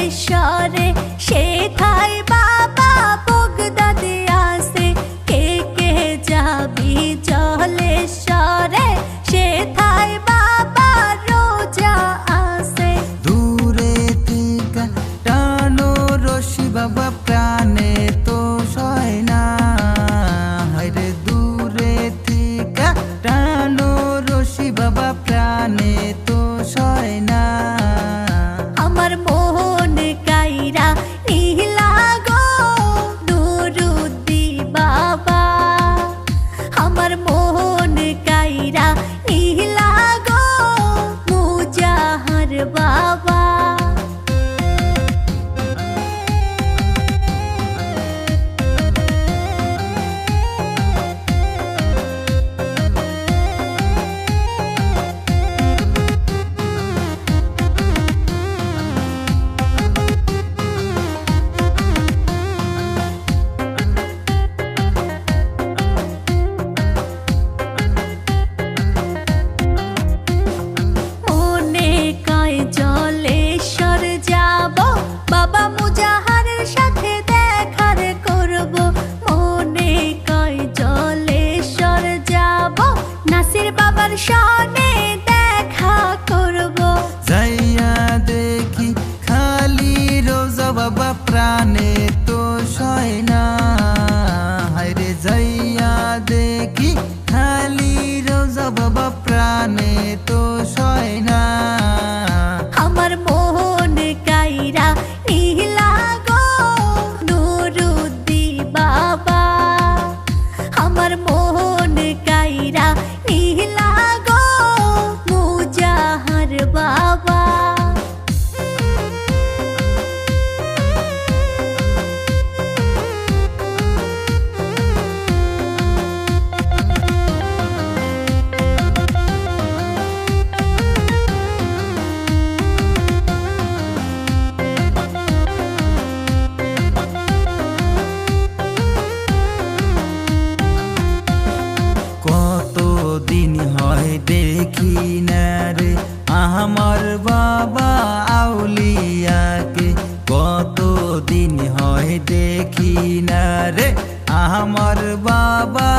জলেশ্বরে সেথায় বাবা বগদাদে আসে। কে কে যাবি জলেশ্বরে সেথায় বাবা রোজা আসে। দূরে থেকে টানো রশি বাবা প্রাণে তো সয় না। হায়রে দূরে থেকে টানো রশি বাবা প্রাণে তো সয় না। আমার মোহন কাইরা নীলা গো নুরুদ্দি বাবা। আমার মোহন কাইরা নীলা গো মুজাহার বাবা। জলেশ্বর যাব বাবা মুজাহারের সাথে দেখার করব। মনে কয় জলেশ্বর যাব নাসির বাবার সনে দেখা করব। যাইয়া দেখি খালি রোজা বাবা প্রাণে তো সয় না। হায়রে যাইয়া দেখি খালি রোজা বাবা প্রাণে তো সয় না। আমার মোহন কাইরা নীলা গো নুরুদ্দি বাবা। আমার মোহন কাইরা নীলা গো মুজাহার বাবা। কতদিন হয় দেখি না রে আমার বাবা আউলিয়াকে। কতদিন হয় দেখি না রে আমার বাবা